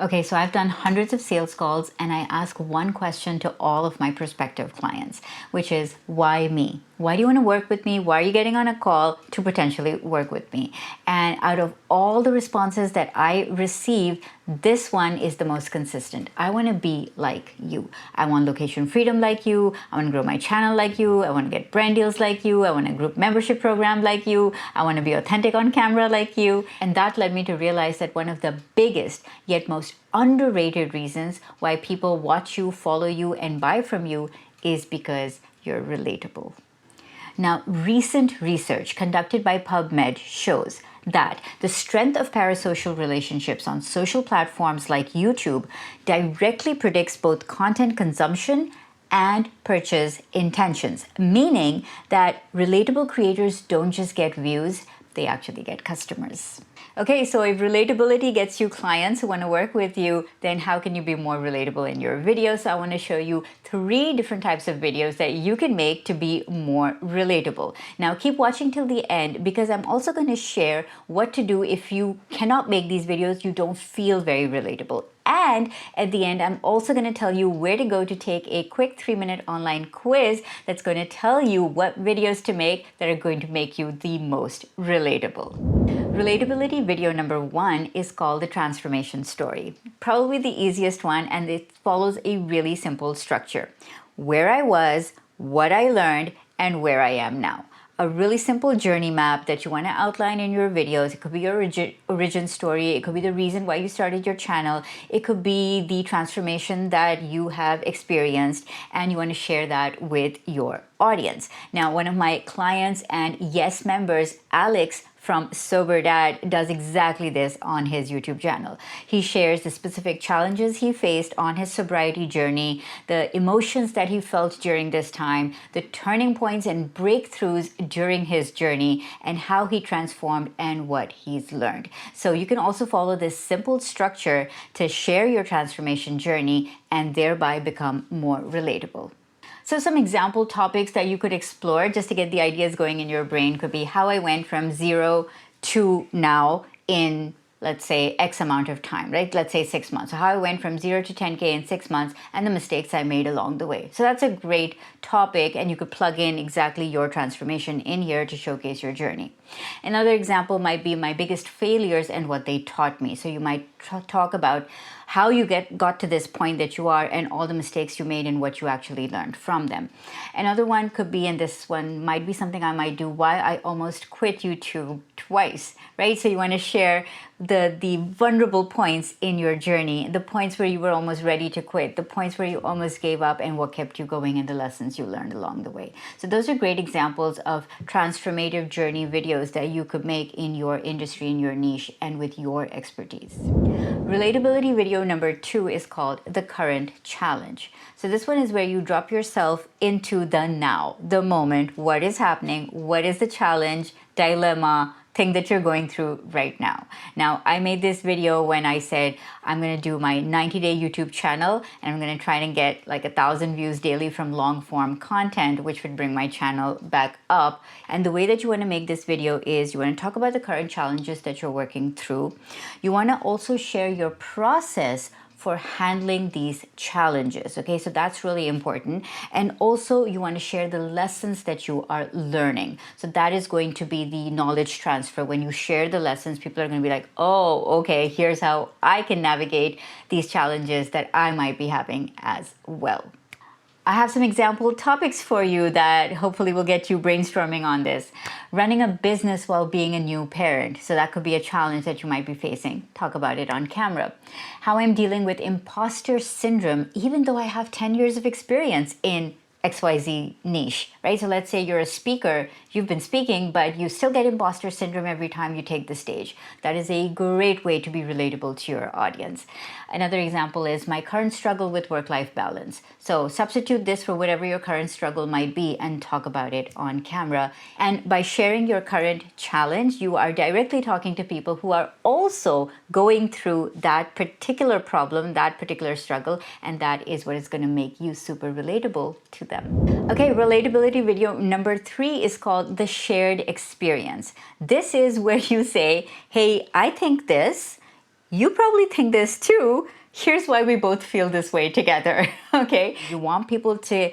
Okay, so I've done hundreds of sales calls and I ask one question to all of my prospective clients, which is, why me? Why do you want to work with me? Why are you getting on a call to potentially work with me? And out of all the responses that I receive, this one is the most consistent. I want to be like you. I want location freedom like you. I want to grow my channel like you. I want to get brand deals like you. I want a group membership program like you. I want to be authentic on camera like you. And that led me to realize that one of the biggest yet most underrated reasons why people watch you, follow you, and buy from you is because you're relatable. Now, recent research conducted by PubMed shows that the strength of parasocial relationships on social platforms like YouTube directly predicts both content consumption and purchase intentions, meaning that relatable creators don't just get views, they actually get customers. Okay, so if relatability gets you clients who want to work with you, then how can you be more relatable in your videos? So I want to show you 3 different types of videos that you can make to be more relatable. Now keep watching till the end because I'm also going to share what to do if you cannot make these videos, you don't feel very relatable. And at the end, I'm also going to tell you where to go to take a quick 3-minute online quiz that's going to tell you what videos to make that are going to make you the most relatable. Relatability video number 1 is called the transformation story. Probably the easiest one, and it follows a really simple structure. Where I was, what I learned, and where I am now. A really simple journey map that you want to outline in your videos. It could be your origin story. It could be the reason why you started your channel. It could be the transformation that you have experienced and you want to share that with your audience. Now, one of my clients and Yes members, Alex from Sober Dad, does exactly this on his YouTube channel. He shares the specific challenges he faced on his sobriety journey, the emotions that he felt during this time, the turning points and breakthroughs during his journey, and how he transformed and what he's learned. So you can also follow this simple structure to share your transformation journey and thereby become more relatable. So some example topics that you could explore just to get the ideas going in your brain could be how I went from 0 to now in, let's say, X amount of time, right? Let's say 6 months. So how I went from 0 to 10K in 6 months and the mistakes I made along the way. So that's a great topic and you could plug in exactly your transformation in here to showcase your journey. Another example might be my biggest failures and what they taught me. So you might talk about how you got to this point that you are and all the mistakes you made and what you actually learned from them. Another one could be, and this one might be something I might do, why I almost quit YouTube twice, right? So you want to share the vulnerable points in your journey, the points where you were almost ready to quit, the points where you almost gave up and what kept you going and the lessons you learned along the way. So those are great examples of transformative journey videos that you could make in your industry, in your niche, and with your expertise. Relatability video number 2 is called the current challenge. So this one is where you drop yourself into the now, the moment, what is happening, what is the challenge, dilemma, thing that you're going through right now. Now, I made this video when I said I'm going to do my 90-day YouTube channel and I'm going to try and get like 1,000 views daily from long form content, which would bring my channel back up. And the way that you want to make this video is you want to talk about the current challenges that you're working through. You want to also share your process for handling these challenges. Okay, so that's really important. And also you want to share the lessons that you are learning. So that is going to be the knowledge transfer. When you share the lessons, people are going to be like, oh, okay, here's how I can navigate these challenges that I might be having as well. I have some example topics for you that hopefully will get you brainstorming on this. Running a business while being a new parent. So that could be a challenge that you might be facing. Talk about it on camera. How I'm dealing with imposter syndrome, even though I have 10 years of experience in XYZ niche, right? So let's say you're a speaker, you've been speaking, but you still get imposter syndrome every time you take the stage. That is a great way to be relatable to your audience. Another example is my current struggle with work-life balance. So substitute this for whatever your current struggle might be and talk about it on camera. And by sharing your current challenge, you are directly talking to people who are also going through that particular problem, that particular struggle, and that is what is going to make you super relatable to them. Okay, relatability video number 3 is called the shared experience. This is where you say, hey, I think this, You probably think this too. Here's why we both feel this way together, okay? You want people to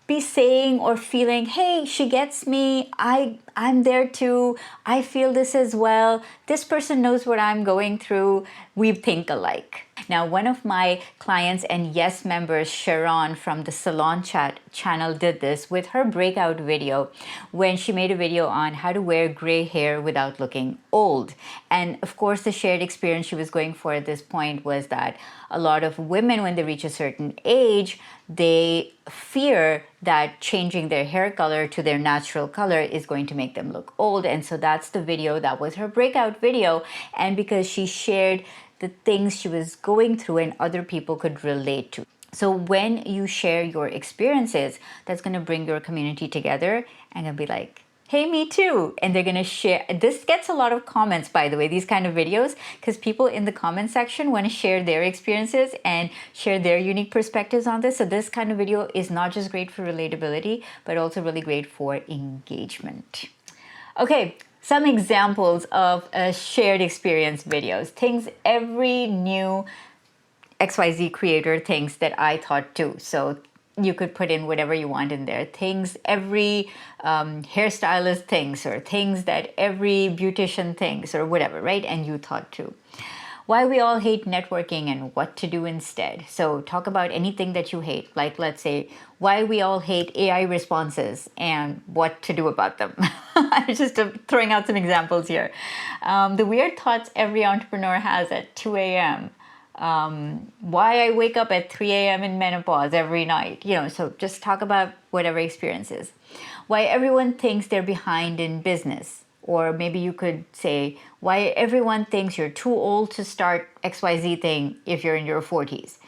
be saying or feeling, hey, she gets me, I'm there too, I feel this as well, this person knows what I'm going through, we think alike. Now, one of my clients and Yes members, Sharon from the Salon Chat channel, did this with her breakout video when she made a video on how to wear gray hair without looking old. And of course, the shared experience she was going for at this point was that a lot of women, when they reach a certain age, they fear that changing their hair color to their natural color is going to make them look old. And so that's the video, that was her breakout video. And because she shared the things she was going through and other people could relate to. So when you share your experiences, that's going to bring your community together and it'll be like, hey, me too. And they're going to share. This gets a lot of comments, by the way, these kind of videos, because people in the comment section want to share their experiences and share their unique perspectives on this. So this kind of video is not just great for relatability, but also really great for engagement. Okay, some examples of shared experience videos, things every new XYZ creator thinks that I thought too. So you could put in whatever you want in there. Things every hairstylist thinks, or things that every beautician thinks, or whatever, right? And you thought too. Why we all hate networking and what to do instead. So talk about anything that you hate. Like, let's say, why we all hate AI responses and what to do about them. Just throwing out some examples here. The weird thoughts every entrepreneur has at 2 a.m. Why I wake up at 3 a.m. in menopause every night. So just talk about whatever experiences. Why everyone thinks they're behind in business. Or maybe you could say, why everyone thinks you're too old to start XYZ thing if you're in your 40s,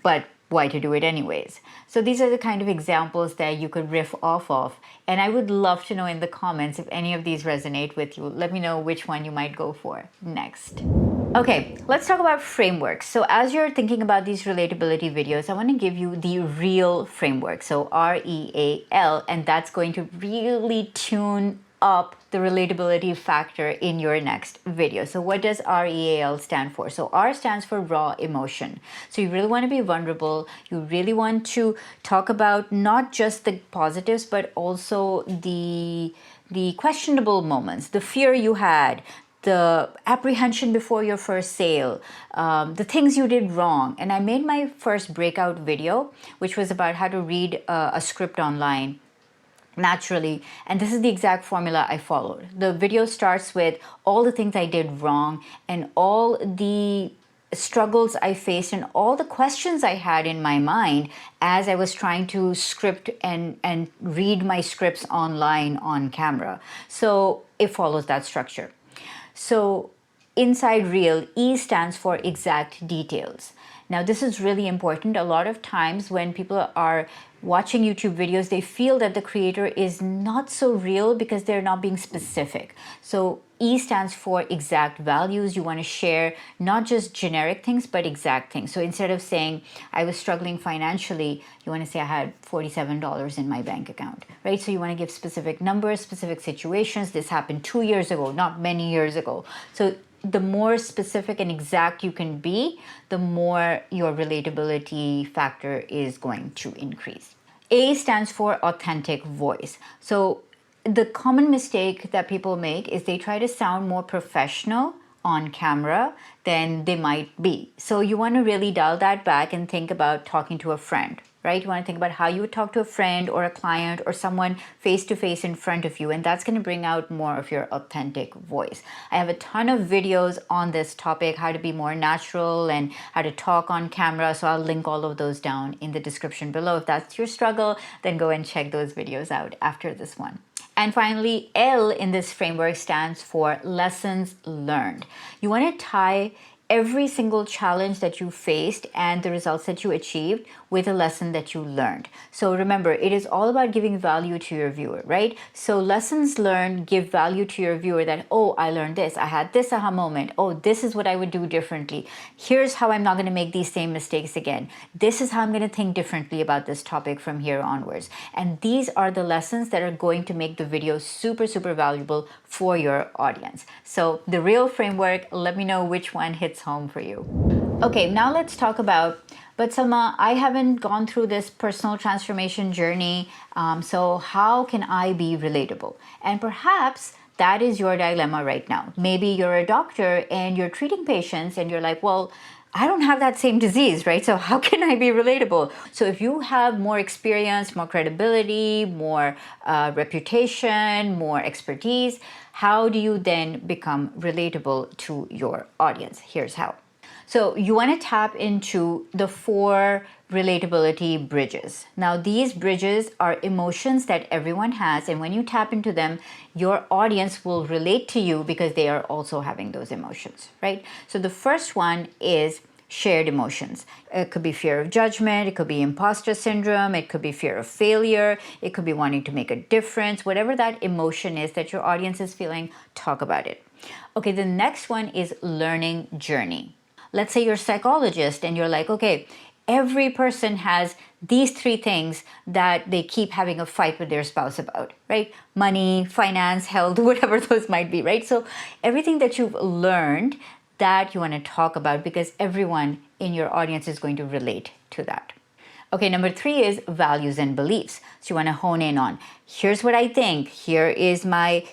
but why to do it anyways. So these are the kind of examples that you could riff off of. And I would love to know in the comments if any of these resonate with you. Let me know which one you might go for next. Okay, let's talk about frameworks. So as you're thinking about these relatability videos, I want to give you the R.E.A.L framework. So R-E-A.L, and that's going to really tune up the relatability factor in your next video. So what does R.E.A.L stand for? So R stands for raw emotion. So you really want to be vulnerable. You really want to talk about not just the positives, but also the questionable moments, the fear you had, the apprehension before your first sale, the things you did wrong. And I made my first breakout video, which was about how to read a script online naturally, and this is the exact formula I followed. The video starts with all the things I did wrong and all the struggles I faced and all the questions I had in my mind as I was trying to script and read my scripts online on camera. So it follows that structure. So inside R.E.A.L, E stands for exact details. Now, this is really important. A lot of times when people are watching YouTube videos, they feel that the creator is not so real because they're not being specific. So E stands for exact values. You want to share not just generic things, but exact things. So instead of saying, I was struggling financially, you want to say I had $47 in my bank account, right? So you want to give specific numbers, specific situations. This happened 2 years ago, not many years ago. So the more specific and exact you can be, the more your relatability factor is going to increase. A stands for authentic voice. So the common mistake that people make is they try to sound more professional on camera than they might be. So you want to really dial that back and think about talking to a friend, right? You want to think about how you would talk to a friend or a client or someone face to face in front of you, and that's going to bring out more of your authentic voice. I have a ton of videos on this topic, how to be more natural and how to talk on camera, so I'll link all of those down in the description below. If that's your struggle, then go and check those videos out after this one. And finally, L in this framework stands for lessons learned. You want to tie every single challenge that you faced and the results that you achieved with a lesson that you learned. So remember, it is all about giving value to your viewer, right? So lessons learned give value to your viewer that, oh, I learned this, I had this aha moment, oh, this is what I would do differently. Here's how I'm not going to make these same mistakes again. This is how I'm going to think differently about this topic from here onwards. And these are the lessons that are going to make the video super, super valuable for your audience. So the R.E.A.L framework, let me know which one hits home for you. Okay, now let's talk about, but Salma, I haven't gone through this personal transformation journey, so how can I be relatable? And perhaps that is your dilemma right now. Maybe you're a doctor and you're treating patients and you're like, well, I don't have that same disease, right? So how can I be relatable? So if you have more experience, more credibility, more reputation, more expertise, how do you then become relatable to your audience? Here's how. So you want to tap into the 4 relatability bridges. Now, these bridges are emotions that everyone has, and when you tap into them, your audience will relate to you because they are also having those emotions, right? So the first one is shared emotions. It could be fear of judgment, it could be imposter syndrome, it could be fear of failure, it could be wanting to make a difference. Whatever that emotion is that your audience is feeling, talk about it. Okay, the next one is learning journey. Let's say you're a psychologist and you're like, okay, every person has these 3 things that they keep having a fight with their spouse about, right? Money, finance, health, whatever those might be, right? So everything that you've learned that you want to talk about, because everyone in your audience is going to relate to that. Okay, number 3 is values and beliefs. So you want to hone in on, here's what I think, here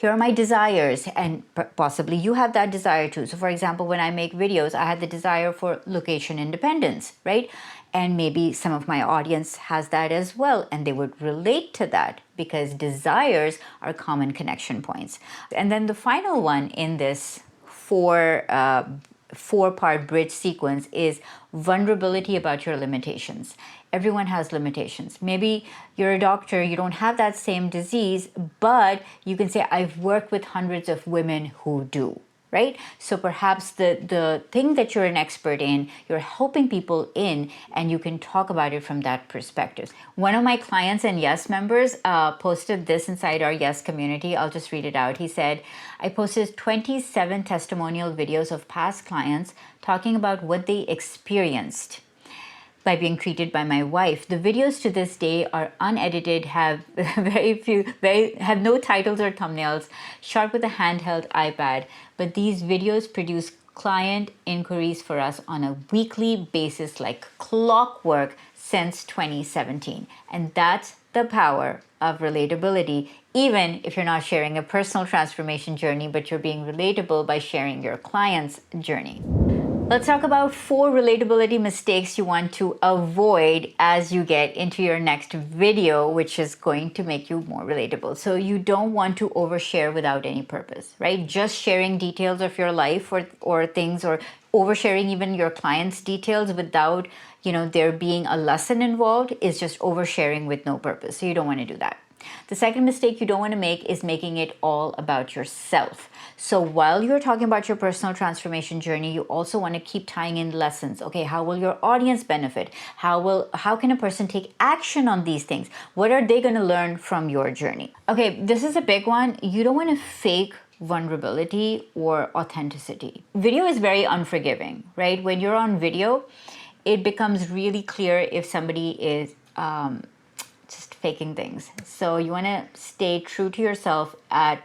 are my desires, and possibly you have that desire too. So for example, when I make videos, I had the desire for location independence, right? And maybe some of my audience has that as well, and they would relate to that because desires are common connection points. And then the final one in this 4-part bridge sequence is vulnerability about your limitations. Everyone has limitations. Maybe you're a doctor, you don't have that same disease, but you can say, I've worked with hundreds of women who do, right? So perhaps the thing that you're an expert in, you're helping people in, and you can talk about it from that perspective. One of my clients and Yes members posted this inside our Yes community. I'll just read it out. He said, I posted 27 testimonial videos of past clients talking about what they experienced by being treated by my wife. The videos to this day are unedited, have have no titles or thumbnails, shot with a handheld iPad. But these videos produce client inquiries for us on a weekly basis like clockwork since 2017. And that's the power of relatability, even if you're not sharing a personal transformation journey, but you're being relatable by sharing your client's journey. Let's talk about 4 relatability mistakes you want to avoid as you get into your next video, which is going to make you more relatable. So you don't want to overshare without any purpose, right? Just sharing details of your life or things, or oversharing even your client's details without, there being a lesson involved is just oversharing with no purpose. So you don't want to do that. The second mistake you don't want to make is making it all about yourself. So while you're talking about your personal transformation journey, you also want to keep tying in lessons. Okay, how will your audience benefit? How can a person take action on these things? What are they going to learn from your journey? Okay, this is a big one. You don't want to fake vulnerability or authenticity. Video is very unforgiving, right? When you're on video, it becomes really clear if somebody is just faking things. So you want to stay true to yourself at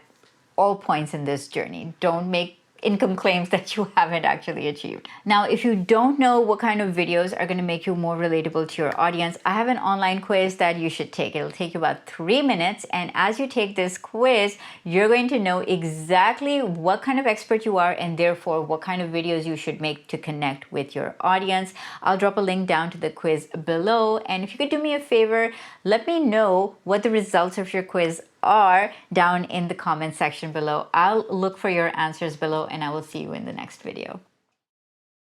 all points in this journey. Don't make income claims that you haven't actually achieved. Now, if you don't know what kind of videos are going to make you more relatable to your audience, I have an online quiz that you should take. It'll take you about 3 minutes. And as you take this quiz, you're going to know exactly what kind of expert you are and therefore what kind of videos you should make to connect with your audience. I'll drop a link down to the quiz below. And if you could do me a favor, let me know what the results of your quiz are down in the comment section below. I'll look for your answers below and I will see you in the next video.